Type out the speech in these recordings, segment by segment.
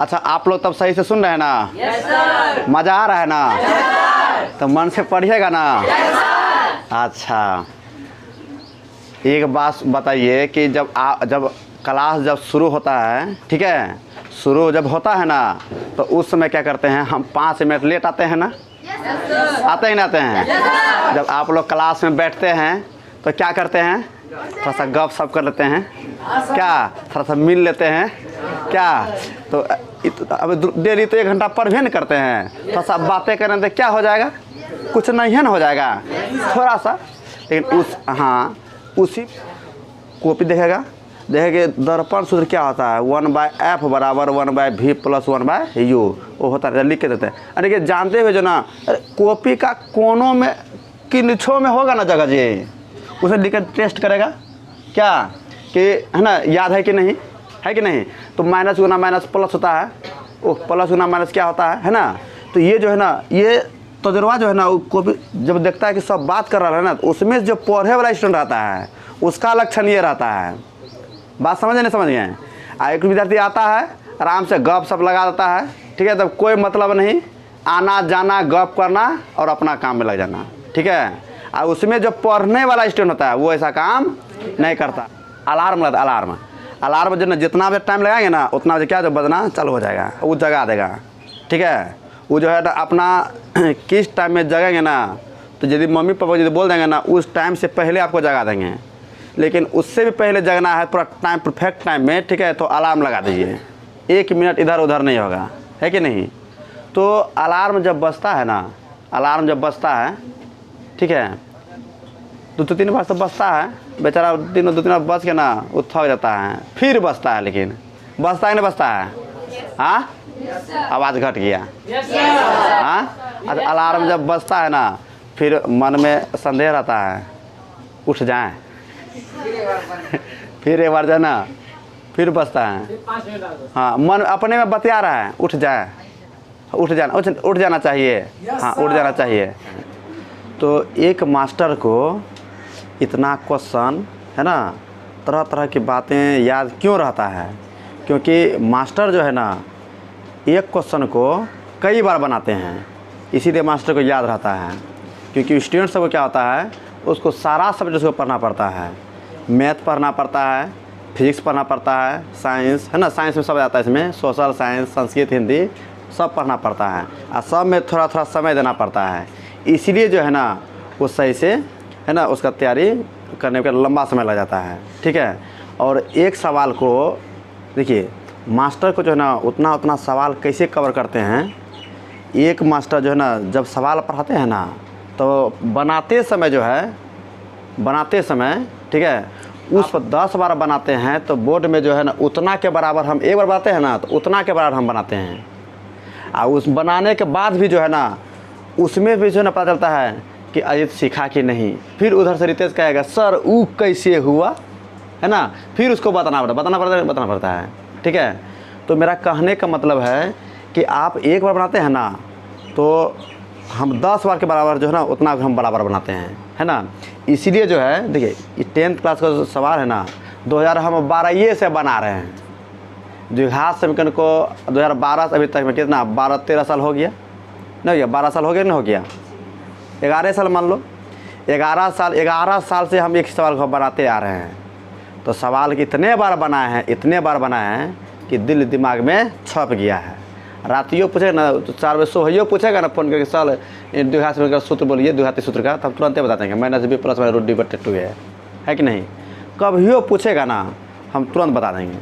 अच्छा, आप लोग तब सही से सुन रहे हैं ना? Yes sir. मज़ा आ रहा है ना? Yes sir. तो मन से पढ़िएगा ना? Yes sir. अच्छा, एक बात बताइए कि जब क्लास जब शुरू होता है, ठीक है, शुरू जब होता है ना, तो उस समय क्या करते हैं हम? 5 मिनट लेट आते हैं ना? आते ही ना आते हैं? जब आप लोग क्लास में बैठते हैं तो क्या करते हैं? थोड़ा सा गप सप कर लेते हैं क्या? थोड़ा सा मिल लेते हैं क्या? तो अब डेली तो 1 घंटा पढ़ भी नहीं करते हैं, थोड़ा सा बातें करें तो क्या हो जाएगा? कुछ नहीं है ना हो जाएगा थोड़ा सा। लेकिन उसी कॉपी देखेंगे दर्पण सूत्र क्या होता है? 1/f बराबर 1/v प्लस 1/u, वो होता है, लिख के देते हैं। अरे कि जानते हुए जो ना, कॉपी का कोनों में किनछों में होगा ना जगह जी, उसे लिख के टेस्ट करेगा क्या कि है ना, याद है कि नहीं? है कि नहीं? तो माइनस गुना माइनस प्लस होता है, वो प्लस गुना माइनस क्या होता है ना? तो ये जो है ना, ये तजुर्बा जो है ना, वो कॉपी जब देखता है कि सब बात कर रहा है ना, तो उसमें जो पढ़े वाला स्टूडेंट रहता है उसका लक्षण ये रहता है। बात समझ नहीं समझ गए? एक विद्यार्थी आता है, आराम से गप सप लगा देता है, ठीक है, तब कोई मतलब नहीं, आना जाना गप करना और अपना काम में लग जाना, ठीक है। और उसमें जो पढ़ने वाला स्टूडेंट होता है वो ऐसा काम नहीं करता। अलार्म लगता, अलार्म जो ना जितना भी टाइम लगाएंगे ना, उतना जो क्या जो बजना चालू हो जाएगा, वो जगा देगा, ठीक है। वो जो है ना अपना किस टाइम में जगेंगे ना, तो यदि मम्मी पापा यदि बोल देंगे ना, उस टाइम से पहले आपको जगा देंगे। लेकिन उससे भी पहले जगना है पूरा टाइम, परफेक्ट टाइम में, ठीक है, तो अलार्म लगा दीजिए, 1 मिनट इधर उधर नहीं होगा, है कि नहीं? तो अलार्म जब बजता है ना, अलार्म जब बजता है, ठीक है, 2-3 बार तो बजता है, बेचारा 2-3 बार बज के ना वो थक जाता है, फिर बजता है। लेकिन बजता है नहीं बजता है? हाँ, आवाज़ घट गया। हाँ, अच्छा, अलार्म जब बजता है ना, फिर मन में संदेह रहता है, उठ जाएं फिर एक बार जाना, फिर बजता है, हाँ, मन अपने में बतिया रहा है, उठ जाए, उठ जाना चाहिए, हाँ, उठ जाना चाहिए। तो एक मास्टर को इतना क्वेश्चन है ना, तरह तरह की बातें याद क्यों रहता है? क्योंकि मास्टर जो है ना, एक क्वेश्चन को कई बार बनाते हैं, इसीलिए मास्टर को याद रहता है। क्योंकि स्टूडेंट सबको क्या होता है, उसको सारा सब्जेक्ट उसको पढ़ना पड़ता है, मैथ पढ़ना पड़ता है, फिजिक्स पढ़ना पड़ता है, साइंस है ना, साइंस में सब आता है, इसमें सोशल साइंस, संस्कृत, हिंदी सब पढ़ना पड़ता है, और सब में थोड़ा थोड़ा समय देना पड़ता है। इसीलिए जो है ना, वो सही से है ना, उसका तैयारी करने का लंबा समय लग जाता है, ठीक है। और एक सवाल को देखिए, मास्टर को जो है ना, उतना सवाल कैसे कवर करते हैं। एक मास्टर जो है ना, जब सवाल पढ़ाते हैं ना, तो बनाते समय जो है, बनाते समय, ठीक है, उस पर 10 बार बनाते हैं, तो बोर्ड में जो है ना, उतना के बराबर हम एक बार बनाते हैं ना, तो उतना के बराबर हम बनाते हैं। और उस बनाने के बाद भी जो है ना, उसमें भी जो है ना पता चलता है कि अजित सीखा कि नहीं। फिर उधर से रितेश कहेगा सर वो कैसे हुआ, है ना, फिर उसको बताना पड़ता है, ठीक है। तो मेरा कहने का मतलब है कि आप एक बार बनाते हैं ना, तो हम 10 बार के बराबर जो है ना, उतना हम बराबर बनाते हैं, है ना। इसीलिए जो है देखिए, ये 10th क्लास का जो सवाल है ना, 2012 से बना रहे हैं। द्विघात समीकरण को 2012 से अभी तक में कितना 12-13 साल हो गया, नहीं हो गया? 12 साल हो गया, नहीं हो गया? 11 साल मान लो, 11 साल से हम एक सवाल को बनाते आ रहे हैं। तो सवाल इतने बार बनाए हैं कि दिल दिमाग में छप गया है। रातियों पूछेगा ना, तो 4 बजे सोहियो पूछेगा ना फोन करके, सर द्विघात समीकरण का सूत्र बोलिए, द्विघाती सूत्र का, तब तुरंत बता देंगे -b + √d/2 है कि नहीं। कभियो पूछेगा ना, हम तुरंत बता देंगे,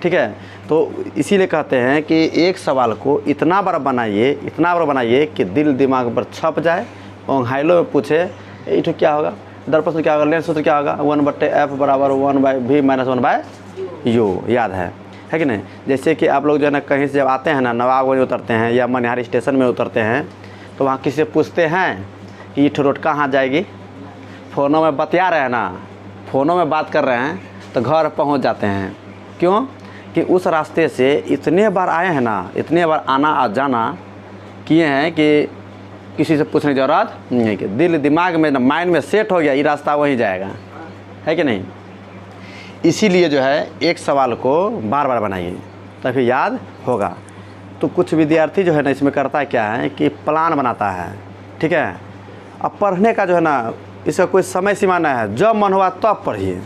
ठीक है। तो इसीलिए कहते हैं कि एक सवाल को इतना बार बनाइए कि दिल दिमाग पर छप जाए। और हाइलो में पूछे ये क्या होगा, दर्पण सूत्र क्या होगा, लेंस सूत्र क्या होगा, 1/f बराबर 1/v - 1/u, याद है कि नहीं। जैसे कि आप लोग जो है ना, कहीं से जब आते हैं ना, नवाबगंज उतरते हैं या मनिहारी स्टेशन में उतरते हैं, तो वहाँ किसी से पूछते हैं कि ये रोड कहाँ जाएगी, फ़ोनों में बतिया रहे हैं ना, फ़ोनों में बात कर रहे हैं, तो घर पहुँच जाते हैं। क्यों कि उस रास्ते से इतने बार आए हैं ना, इतने बार आना और जाना किए हैं कि किसी से पूछने की ज़रूरत नहीं है, कि दिल दिमाग में माइंड में सेट हो गया, ये रास्ता वहीं जाएगा, है कि नहीं। इसीलिए जो है एक सवाल को बार बार बनाइए, तभी याद होगा। तो कुछ विद्यार्थी जो है ना इसमें करता है क्या है कि प्लान बनाता है, ठीक है। अब पढ़ने का जो है ना इसका कोई समय सीमा नहीं है, जब मन हुआ तब पढ़िए,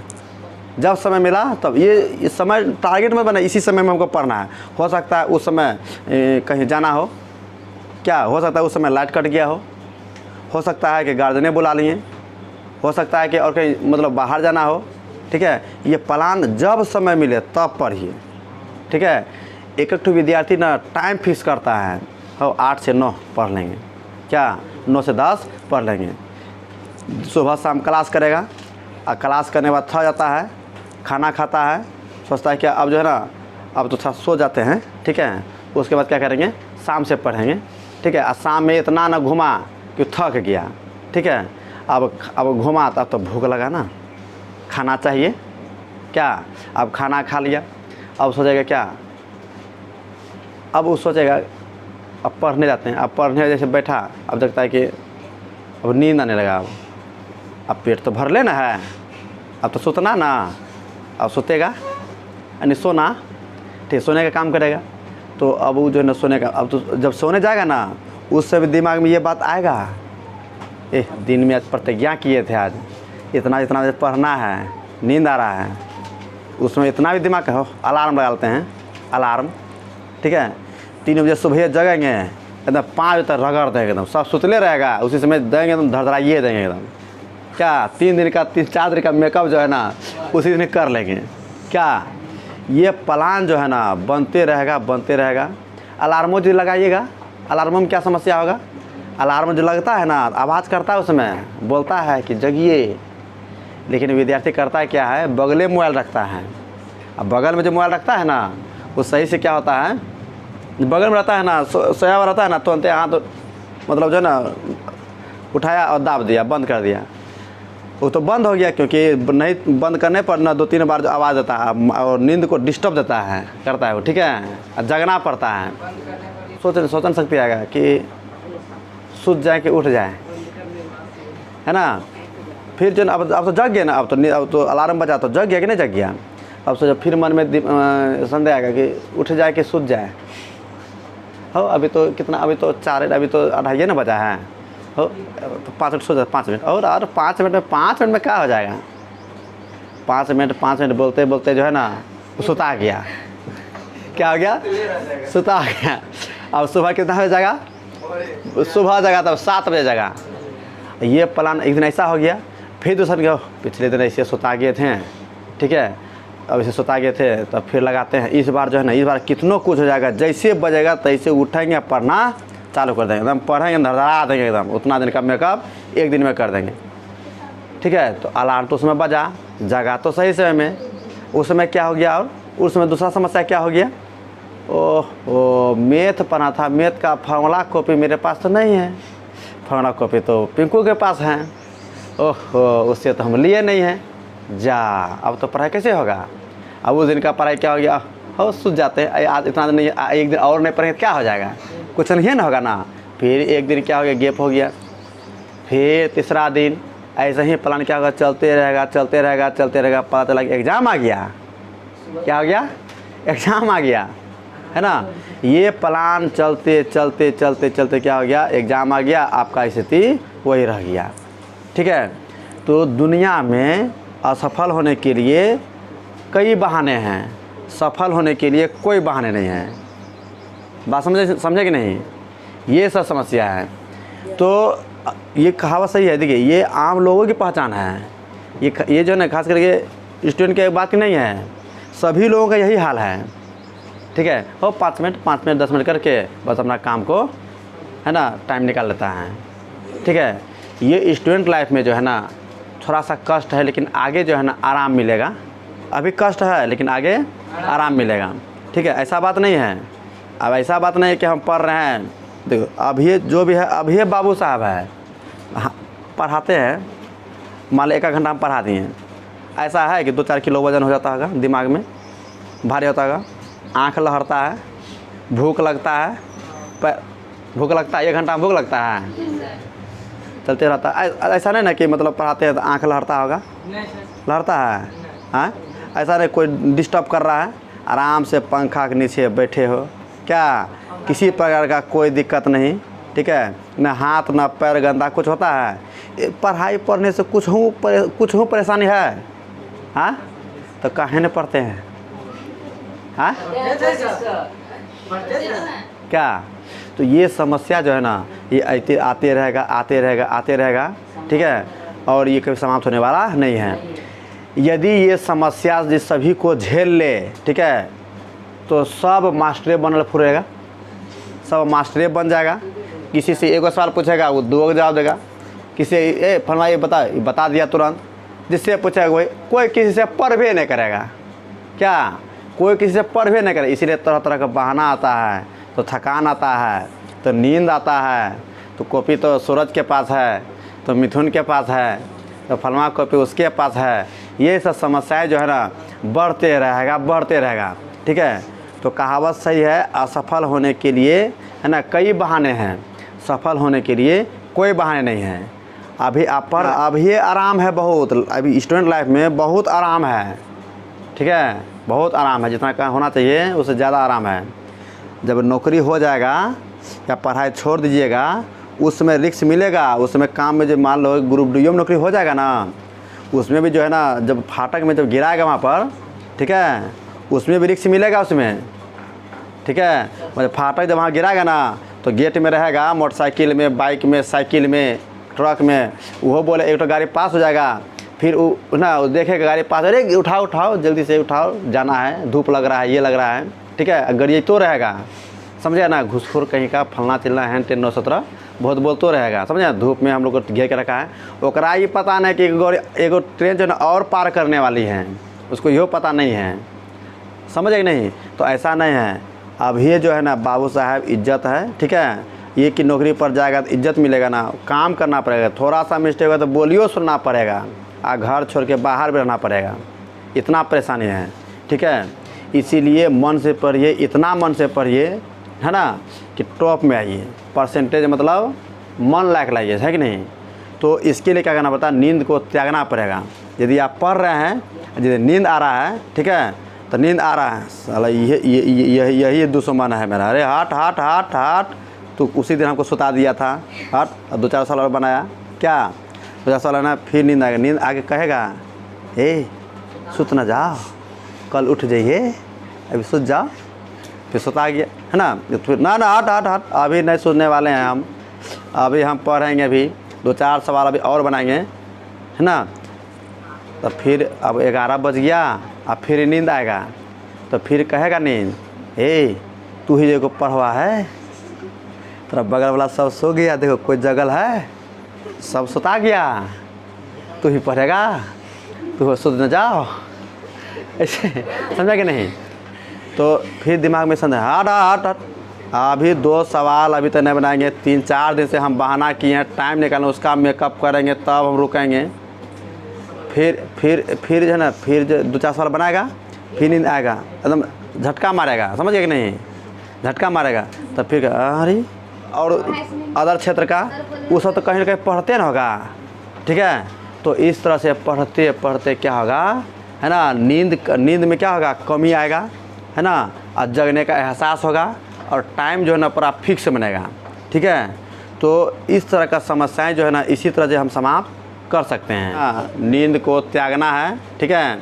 जब समय मिला तब। ये समय टारगेट में बना, इसी समय में हमको पढ़ना है। हो सकता है उस समय कहीं जाना हो, क्या हो सकता है उस समय लाइट कट गया हो सकता है कि गार्जियन बुला लिए, हो सकता है कि और कहीं मतलब बाहर जाना हो, ठीक है। ये प्लान जब समय मिले तब पढ़िए, ठीक है। एक विद्यार्थी ना टाइम फिक्स करता है, हो 8 से 9 पढ़ लेंगे, क्या 9 से 10 पढ़ लेंगे। सुबह शाम क्लास करेगा और क्लास करने के बाद थक जाता है, खाना खाता है, सोचता है कि अब जो है ना अब तो थोड़ा सो जाते हैं, ठीक है। उसके बाद क्या करेंगे, शाम से पढ़ेंगे, ठीक है। और शाम में इतना ना घुमा कि थक गया, ठीक है। अब घुमा तो अब तो भूख लगा ना, खाना चाहिए, क्या। अब खाना खा लिया, अब सोचेगा क्या, अब वो सोचेगा अब पढ़ने जाते हैं। अब पढ़ने जैसे बैठा, अब देखता है कि अब नींद आने लगा। अब पेट तो भर लेना है, अब तो सोतना ना, अब सोतेगा यानी सोना, ठीक, सोने का काम करेगा। तो अब वो जो है ना सोने का, अब तो जब सोने जाएगा ना उस समय दिमाग में ये बात आएगा, दिन में आज प्रतिज्ञा किए थे, आज इतना इतना पढ़ना है, नींद आ रहा है। उसमें इतना भी दिमाग हो, अलार्म लगा लेते हैं, अलार्म, ठीक है। 3 बजे सुबह जगेंगे, एकदम 5 बजे तक रगड़ देंगे, एकदम सब सुतले रहेगा, उसी समय देंगे एकदम धड़धड़ाइए देंगे एकदम, क्या। 3 दिन का 3-4 दिन का मेकअप जो है ना उसी दिन कर लेंगे, क्या। ये प्लान जो है ना बनते रहेगा। अलार्मो जो लगाइएगा, अलार्मो में क्या समस्या होगा, अलार्म जो लगता है ना आवाज़ करता है, उसमें बोलता है कि जगिए, लेकिन विद्यार्थी करता है क्या है, बगले में मोबाइल रखता है। अब बगल में जो मोबाइल रखता है ना वो सही से क्या होता है, बगल में रहता है ना, सोया हुआ रहता है ना, तुरंत हाथ मतलब जो है ना उठाया और दाब दिया, बंद कर दिया, वो तो बंद हो गया। क्योंकि नहीं बंद करने पर ना 2-3 बार जो आवाज़ देता है और नींद को डिस्टर्ब देता है, करता है वो, ठीक है। जगना पड़ता है, सोचन शक्ति आएगा कि सूझ जाए कि उठ जाए, है ना। फिर जो अब तो जग गया ना, अब तो अलार्म बजा तो जग गया कि नहीं जग गया। अब सोचो फिर मन में संदेह आएगा कि उठ जाए कि सूझ जाए, हो अभी तो कितना, अभी तो 4, अभी तो 2:30 ना बजा है, हो तो 5 मिनट सो जाए, 5 मिनट और 5 मिनट में क्या हो जाएगा। 5 मिनट बोलते बोलते जो है ना सुता गया, क्या हो गया, सुता गया। अब सुबह कितना बजे जाएगा, सुबह जगा तब 7 बजे जगा। ये प्लान एक दिन ऐसा हो गया, फिर दूसरा दिन पिछले दिन ऐसे सुता गए थे, ठीक है। अब ऐसे सुता गए थे तब फिर लगाते हैं। इस बार जो है ना, इस बार कितनों कुछ हो जाएगा, जैसे बजेगा तैसे उठेंगे, पढ़ना चालू कर देंगे, एकदम पढ़ेंगे, धड़धड़ा देंगे एकदम। उतना दिन का मेकअप 1 दिन में कर देंगे, ठीक है। तो अलार्म तो उसमें बजा, जगा तो सही समय में, उस समय क्या हो गया, और उस समय दूसरा समस्या क्या हो गया, ओह मैथ पढ़ा था, मैथ का फार्मूला कॉपी मेरे पास तो नहीं है, फार्मूला कॉपी तो पिंकू के पास है, ओहो उससे तो हम लिए नहीं हैं, जा अब तो पढ़ाई कैसे होगा। अब उस दिन का पढ़ाई क्या हो गया, हो सूझ जाते हैं, आज इतना दिन नहीं, एक दिन और नहीं पढ़ेंगे क्या हो जाएगा, कुछ नहीं ना होगा ना। फिर एक दिन क्या हो गया, गैप हो गया, फिर तीसरा दिन ऐसे ही प्लान क्या होगा, चलते रहेगा, पता चला कि एग्ज़ाम आ गया, क्या हो गया, एग्ज़ाम आ गया, है ना। ये प्लान चलते क्या हो गया, एग्ज़ाम आ गया, आपका स्थिति वही रह गया, ठीक है। तो दुनिया में असफल होने के लिए कई बहाने हैं, सफल होने के लिए कोई बहाने नहीं है। बात समझे कि नहीं, ये सब समस्या है। तो ये कहावत सही है, देखिए ये आम लोगों की पहचान है, ये जो है ना खास करके स्टूडेंट की बात नहीं है, सभी लोगों का यही हाल है, ठीक है। हो 5 मिनट 10 मिनट करके बस अपना काम को, है ना, टाइम निकाल लेता है, ठीक है। ये स्टूडेंट लाइफ में जो है ना थोड़ा सा कष्ट है, लेकिन आगे जो है ना आराम मिलेगा। अभी कष्ट है लेकिन आगे आराम मिलेगा, ठीक है। ऐसा बात नहीं है, अब ऐसा बात नहीं है कि हम पढ़ रहे हैं, देखो अभी जो भी है, अभी बाबू साहब है, पढ़ाते हैं, मान लो 1 घंटा हम पढ़ा दिए, ऐसा है कि 2-4 किलो वजन हो जाता होगा, दिमाग में भारी होता होगा, आँख लहरता है, भूख लगता है, 1 घंटा में भूख लगता है, चलते रहता है। ऐसा नहीं ना कि मतलब पढ़ाते हैं तो आँख लहरता होगा, लहरता है, हाँ ऐसा नहीं, कोई डिस्टर्ब कर रहा है आराम से पंखा के नीचे बैठे हो, क्या किसी प्रकार का कोई दिक्कत नहीं, ठीक है, न हाथ न पैर गंदा कुछ होता है। पढ़ाई पढ़ने से कुछ हूँ परेशानी है, हाँ, तो काहे न पढ़ते हैं, हाँ, क्या। तो ये समस्या जो है ना, ये आते रहेगा, ठीक है, और ये कभी समाप्त होने वाला नहीं है। यदि ये समस्या जिस सभी को झेल ले, ठीक है, तो सब मास्टरे बनल फुरेगा, सब मास्टरे बन जाएगा। किसी से एक सवाल पूछेगा वो 2 जवाब देगा, किसी फलना ये बता दिया तुरंत, जिससे पूछेगा कोई किसी से पढ़ नहीं करेगा, क्या, कोई किसी से पढ़ नहीं करे। इसीलिए तरह तरह का बहाना आता है, तो थकान आता है, तो नींद आता है, तो कॉपी तो सूरज के पास है, तो मिथुन के पास है, तो फलना कॉपी उसके पास है। ये सब समस्याएं जो है ना बढ़ते रहेगा, ठीक है। तो कहावत सही है, असफल होने के लिए है ना कई बहाने हैं, सफल होने के लिए कोई बहाने नहीं हैं। अभी आराम है बहुत, अभी स्टूडेंट लाइफ में बहुत आराम है, ठीक है, बहुत आराम है, जितना होना चाहिए उससे ज़्यादा आराम है। जब नौकरी हो जाएगा या पढ़ाई छोड़ दीजिएगा, उसमें रिस्क मिलेगा, उसमें काम में जो मान लो ग्रुप डी में नौकरी हो जाएगा ना, उसमें भी जो है ना जब फाटक में जब गिराएगा वहाँ पर, ठीक है, उसमें भी रिस्क मिलेगा उसमें, ठीक है। मतलब फाटक जब वहाँ गिराएगा ना, तो गेट में रहेगा, मोटरसाइकिल में, बाइक में, साइकिल में, ट्रक में, वो बोले एक तो गाड़ी पास हो जाएगा, फिर वो ना देखेगा गाड़ी पास, अरे उठाओ जल्दी से उठाओ, जाना है, धूप लग रहा है, ये लग रहा है, ठीक है, गाड़ी तो रहेगा, समझे ना, घुसखोर कहीं का फलना चिलना है 10 9 17 बहुत बोलते रहेगा, समझे। धूप में हम लोग को घेर के रखा है, ओकरा ये पता नहीं कि एगो ट्रेन जो है ना और पार करने वाली है, उसको यो पता नहीं है, समझे कि नहीं। तो ऐसा नहीं है, अब ये जो है ना बाबू साहब इज्जत है, ठीक है, ये कि नौकरी पर जाएगा तो इज्जत मिलेगा ना, काम करना पड़ेगा, थोड़ा सा मिस्टेक होगा तो बोलियो सुनना पड़ेगा, घर छोड़ के बाहर भी रहना पड़ेगा, इतना परेशानी है, ठीक है। इसीलिए मन से पढ़िए, इतना मन से पढ़िए, है ना, कि टॉप में आइए, परसेंटेज मतलब मन लायक लाइए, है कि नहीं। तो इसके लिए क्या करना पड़ता है, नींद को त्यागना पड़ेगा। यदि आप पढ़ रहे हैं, यदि नींद आ रहा है, ठीक है, तो नींद आ रहा है, साला यही दुश्मन है मेरा, अरे हट, तो उसी दिन हमको सुता दिया था, हट, 2-4 साल और बनाया, क्या 2-4 साल ना, फिर नींद आएगा, नींद आगे कहेगा सुत ना जाओ, कल उठ जाइए, अभी सुत जाओ, फिर सुता गया, है ना, फिर ना हट, अभी नहीं सुनने वाले हैं हम, अभी हम पढ़ेंगे, अभी 2-4 सवाल अभी और बनाएंगे, है ना। तो फिर अब 11 बज गया, अब फिर नींद आएगा, तो फिर कहेगा नींद, तू ही देखो पढ़वा है, तेरा बगल वाला सब सो गया, देखो कोई जगल है, सब सुता गया, तू ही पढ़ेगा, तू सुत न जाओ, ऐसे समझा कि नहीं। तो फिर दिमाग में समझ हट, अभी 2 सवाल अभी तो नहीं बनाएंगे, 3-4 दिन से हम बहाना किए हैं, टाइम निकालें, उसका मेकअप करेंगे, तब हम रुकेंगे। फिर जो है ना, फिर जो 2-4 सवाल बनाएगा, फिर नींद आएगा, एकदम झटका मारेगा, समझ गए कि नहीं, झटका मारेगा, तब फिर अरे, और अदर क्षेत्र का वो सब तो कहीं ना कहीं पढ़ते ना होगा, ठीक है। तो इस तरह से पढ़ते क्या होगा, है ना, नींद में क्या होगा, कमी आएगा, है ना, और जगने का एहसास होगा, और टाइम जो है ना पूरा फिक्स बनेगा, ठीक है। तो इस तरह का समस्याएं जो है ना इसी तरह से हम समाप्त कर सकते हैं। नींद को त्यागना है, ठीक है।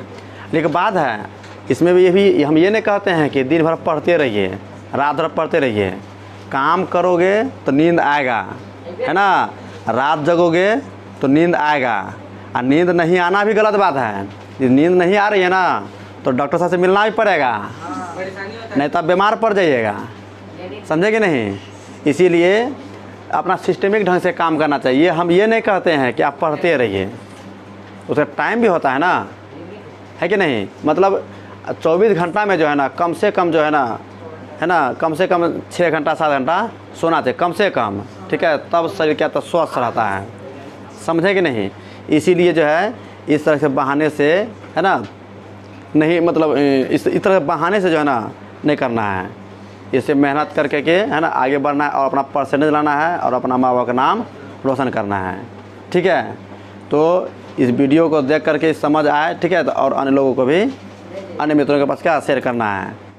लेकिन बात है इसमें भी हम ये नहीं कहते हैं कि दिन भर पढ़ते रहिए, रात भर पढ़ते रहिए, काम करोगे तो नींद आएगा, है ना, रात जगोगे तो नींद आएगा, और नींद नहीं आना भी गलत बात है। यदि नींद नहीं आ रही है ना, तो डॉक्टर साहब से मिलना भी पड़ेगा, नहीं तो बीमार पड़ जाइएगा, समझे कि नहीं। इसीलिए अपना सिस्टमिक ढंग से काम करना चाहिए। हम ये नहीं कहते हैं कि आप पढ़ते रहिए, उसका टाइम भी होता है ना, है कि नहीं। मतलब 24 घंटा में जो है ना कम से कम जो है ना कम से कम 6 घंटा 7 घंटा सोना चाहिए, कम से कम, ठीक है, तब शरीर क्या तो स्वस्थ रहता है, समझे कि नहीं। इसीलिए जो है इस तरह से बहाने से, है ना, नहीं, मतलब इस तरह बहाने से जो है ना नहीं करना है, इसे मेहनत करके के, है ना, आगे बढ़ना है, और अपना परसेंटेज लाना है, और अपना माँ बाप का नाम रोशन करना है, ठीक है। तो इस वीडियो को देख करके समझ आए, ठीक है, तो और अन्य लोगों को भी अन्य मित्रों के पास क्या शेयर करना है।